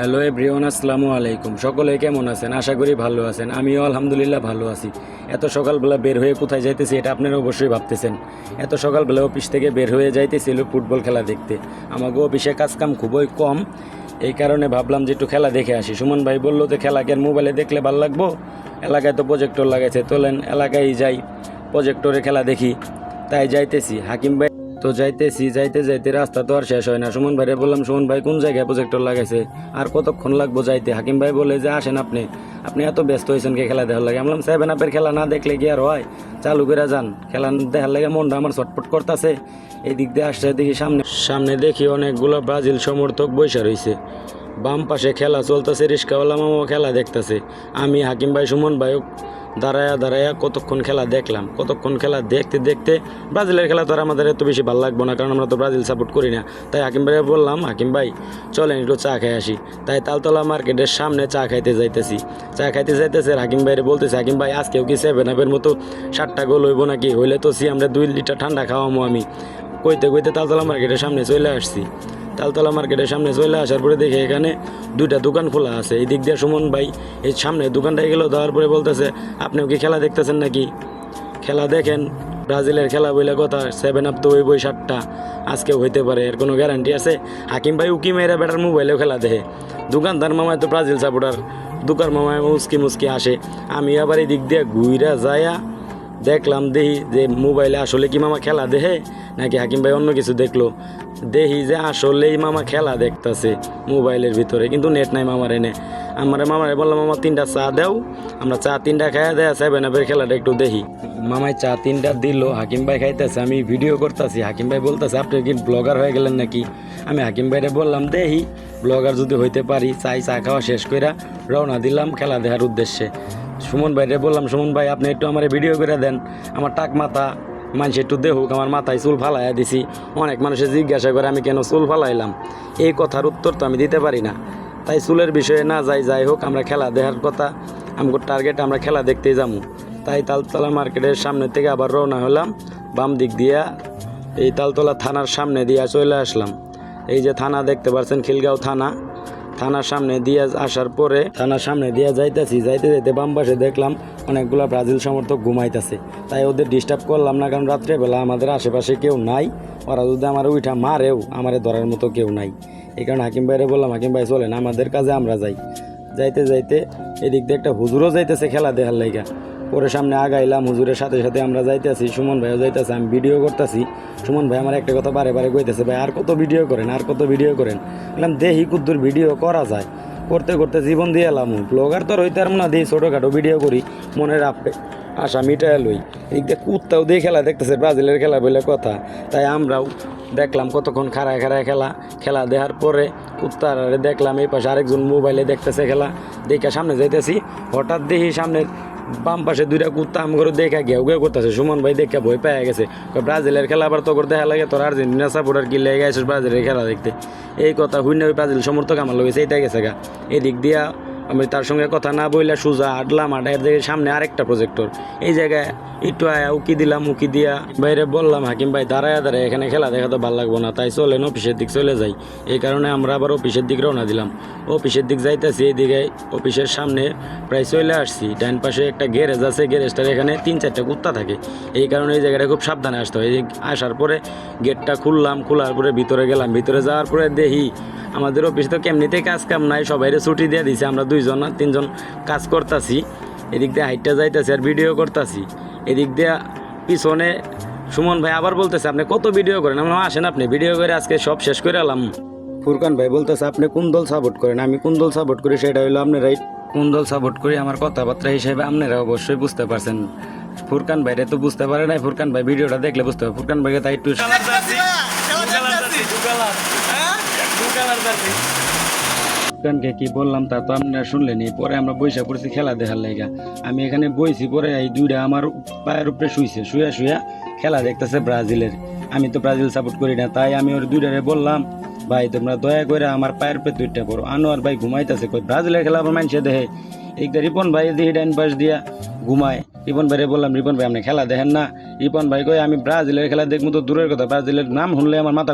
Hello everyone, আসসালামু আলাইকুম। সকলে কেমন আছেন? আশা করি ভালো আছেন। আমিও আলহামদুলিল্লাহ ভালো আছি। এত সকালবেলা বের হয়ে কোথায় যাইতেছি এটা আপনারা অবশ্যই ভাবতেছেন। এত সকালবেলা অফিস থেকে বের হয়ে যাইতেছিল ফুটবল খেলা দেখতে। আমাকে অফিসে কাজকাম খুবই কম, এই কারণে ভাবলাম যে একটু খেলা দেখে আসি। সুমন ভাই বললো যে খেলাকে মোবাইলে দেখলে ভালো লাগবো, এলাকায় তো প্রজেক্টর লাগাইছে, তোলেন এলাকায় যাই, প্রজেক্টরে খেলা দেখি। তাই যাইতেছি হাকিম ভাই তো যাইতেছি, যাইতে যাইতে রাস্তা তো আর শেষ হয় না। সুমন ভাইরে বললাম, সুমন ভাই কোন জায়গায় প্রজেক্টর লাগাইছে, আর কতক্ষণ লাগবো যাইতে? হাকিম ভাই বলে যে আসেন আপনি আপনি এত ব্যস্ত হয়েছেন কে খেলা দেখার লাগে? আমি বললাম 7 আপের খেলা না দেখলে কি আর হয়, চালু করে যান, খেলা দেখার লাগে মনটা আমার ছটফট করতেছে। এই দিক দিয়ে আসছে, দেখি সামনে সামনে দেখি অনেকগুলো ব্রাজিল সমর্থক বৈশা রয়েছে। বাম পাশে খেলা চলতেছে, রিস্কাওয়ালা মামাও খেলা দেখতেছে। আমি হাকিম ভাই সুমন ভাই দাঁড়ায়া দাঁড়ায়া কতক্ষণ খেলা দেখলাম। কতক্ষণ খেলা দেখতে দেখতে ব্রাজিলের খেলা তো আর আমাদের এত বেশি ভালো লাগবো না, কারণ আমরা তো ব্রাজিল সাপোর্ট করি না। তাই হাকিম ভাই বললাম, হাকিম ভাই চলেন একটু চা খাই আসি। তাই তালতলা মার্কেটের সামনে চা খাইতে যাইতেছি। চা খাইতে যাইতেছে, হাকিম ভাইরে বলতেছে, হাকিম ভাই আজকেও কি 7 আপের মতো 7টা গোল হইব নাকি? হইলে তো আমরা 2 লিটার ঠান্ডা খাওয়ামো। আমি কইতে কইতে তালতলা মার্কেটের সামনে চলে আসছি। তালতলা মার্কেটের সামনে চলে আসার পরে দেখে এখানে 2টা দোকান খোলা আছে। এই দিক দিয়ে সুমন ভাই এই সামনে দোকানটায় গেল, দেওয়ার পরে বলতেছে, আপনিও কি খেলা দেখতেছেন নাকি? খেলা দেখেন, ব্রাজিলের খেলা বইলে কথা, 7 আপ তো ওই বই 7টা আজকেও হইতে পারে, এর কোনো গ্যারান্টি আছে? হাকিম ভাই উকি মেয়েরা বেটার মোবাইলেও খেলা দেখে। দোকানদার মামায় তো ব্রাজিল সাপোর্টার, দোকান মামায় মুসকি মুসকি আসে। আমি আবার এই দিক দিয়ে ঘুইরা যায়া দেখলাম, দেখি যে মোবাইলে আসলে কি মামা খেলা দেখে নাকি হাকিম ভাই অন্য কিছু দেখলো। দেখি যে আসলেই মামা খেলা দেখতেছে মোবাইলের ভিতরে, কিন্তু নেট নাই মামার এনে। মামারে বললাম, মামা 3টা চা দাও, আমরা চা 3টা খাইয়া দেয়া 7 আপের খেলাটা একটু দেখি। মামায় চা 3টা দিল, হাকিম ভাই খাইতেছে, আমি ভিডিও করতেছি। হাকিম ভাই বলতেছে, আপনি কি ব্লগার হয়ে গেলেন নাকি? আমি হাকিম ভাইরে বললাম, দেখি ব্লগার যদি হইতে পারি। চা খাওয়া শেষ করে রওনা দিলাম খেলা দেখার উদ্দেশ্যে। সুমন ভাইরে বললাম, সুমন ভাই আপনি একটু আমার ভিডিও করে দেন, আমার টাক মাথা মানুষ একটু দেখুক, আমার মাথায় চুল ফালাইয়া দিছি। অনেক মানুষে জিজ্ঞাসা করে আমি কেন চুল ফালাইলাম, এই কথার উত্তর তো আমি দিতে পারি না। তাই চুলের বিষয়ে না যাই হোক, আমরা খেলা দেখার কথা, আমাকে টার্গেট আমরা খেলা দেখতেই যাবো। তাই তালতলা মার্কেটের সামনে থেকে আবার রওনা হলাম। বাম দিক দিয়া এই তালতলা থানার সামনে দিয়া চলে আসলাম। এই যে থানা দেখতে পাচ্ছেন, খিলগাঁও থানা। থানার সামনে দিয়ে আসার পরে থানার সামনে দিয়ে যাইতে যাইতে বাম পাশে দেখলাম অনেকগুলো ব্রাজিল সমর্থক ঘুমাইতেছে। তাই ওদের ডিস্টার্ব করলাম না, কারণ রাত্রেবেলা আমাদের আশেপাশে কেউ নাই। ওরা যদি আমার উঠা মারেও আমারে ধরার মতো কেউ নাই। এই কারণে হাকিম ভাইরে বললাম, হাকিম ভাই চলেন আমাদের কাজে আমরা যাই। যাইতে যাইতে এদিক দিয়ে একটা হুজুরও যাইতেছে খেলা দেখার লাইগা। পরে সামনে আগাইলাম, হুজুরের সাথে সাথে আমরা যাইতেছি। সুমন ভাইও যাইতেছে, আমি ভিডিও করতেছি। সুমন ভাই আমার একটা কথা বারে বারে কইতেছে, ভাই আর কত ভিডিও করেন, আর কত ভিডিও করেন? বললাম, দেহি কুদ্দুর ভিডিও করা যায়, করতে করতে জীবন দিয়ে এলাম। ব্লগার তো হইতে আর না, দিই ছোটোখাটো ভিডিও করি, মনের আশা মিটায় লই। এদিক দিয়ে কুত্তাও দিয়ে খেলা দেখতেছে, ব্রাজিলের খেলা বলে কথা। তাই আমরাও দেখলাম কতক্ষণ খাড়ায় খেলা দেখার পরে কুত্তার দেখলাম এই পাশে আরেকজন মোবাইলে দেখতেছে খেলা। দেখে সামনে যাইতেছি, হঠাৎ দেখি সামনে বাম পাশে 2টা কুত্তা আমগরে দেখা ঘেউ করতেছে। সুমন ভাই দেখে ভয় পেয়ে গেছে, ব্রাজিলের খেলা আবার তোর দেখা লাগে, তোর আর্জেন্টিনা সাপোর্টার কি লেগে গেছিস ব্রাজিলের খেলা দেখতে? এই কথা হুইনা ওই ব্রাজিল সমর্থক আমার লগে সেইটা গেছে গা। এদিক দিয়া আমি তার সঙ্গে কথা না বইলা সোজা আটলাম, আটার দিকে সামনে আরেকটা প্রজেক্টর। এই জায়গায় একটু আয়া উকি দিলাম, উকি দিয়া বাইরে বললাম, হাকিম ভাই দাঁড়ায় এখানে খেলা দেখা তো ভালো লাগবো না, তাই চলেন অফিসের দিক চলে যাই। এই কারণে আমরা আবার অফিসের দিক রওনা দিলাম। অফিসের দিক যাইতেছি, এইদিকে অফিসের সামনে প্রায় চলে আসছি। ডান পাশে একটা গ্যারেজ আছে, গ্যারেজটার এখানে 3-4টা কুত্তা থাকে। এই কারণে এই জায়গাটা খুব সাবধানে আসতে হয়। আসার পরে গেটটা খুললাম, খোলার পরে ভিতরে গেলাম। ভিতরে যাওয়ার পরে দেখি আমাদের অফিসে তো কেমনিতে কাজ কাম নাই, সবাইরে ছুটি দিয়ে দিছে। আমরা 2জন না 3জন কাজ করতেছি। এদিক দিয়ে হাইটটা যাইতেছি আর ভিডিও করতেছি। এদিক দিয়ে পিছনে সুমন ভাই আবার বলতেছে, আপনি কত ভিডিও করেন? আমরা আসেন আপনি ভিডিও করে আজকে সব শেষ করে এলাম। ফুরকান ভাই বলতেছে, আপনি কোন দল সাপোর্ট করেন? আমি কোন দল সাপোর্ট করি সেটা হইলো আপনারাই কোন দল সাপোর্ট করি আমার কথাবার্তা হিসেবে আপনারা অবশ্যই বুঝতে পারছেন। ফুরকান ভাইরে তো বুঝতে পারে নাই, ফুরকান ভাই ভিডিওটা দেখলে বুঝতে হবে। ফুরকান ভাইকে তাই একটু ফুরকানকে কি বললাম তা তো আপনারা শুনলেনি। পরে আমরা বইসা পড়ছি খেলা দেখার লাইগা। আমি এখানে বইছি, পরে এই 2টা আমার পায়ের উপরে শুইছে, শুয়া খেলা দেখতেছে ব্রাজিলের। আমি তো ব্রাজিল সাপোর্ট করি না, তাই আমি ওর 2টারে বললাম, ভাই তোমরা দয়া করে আমার পায়ের উপরে 2টা পড়ো। আনোয়ার ভাই ঘুমাইতেছে, কই ব্রাজিলের খেলা আবার মানুষে দেখে। এইটা রিপন ভাই দেখি ডাইন পাশ দিয়া ঘুমায়। রিপন ভাইরে বললাম, রিপন ভাই আপনি খেলা দেখেন না? রিপন ভাই কই আমি ব্রাজিলের খেলা দেখবো তো দূরের কথা, ব্রাজিলের নাম শুনলে আমার মাথা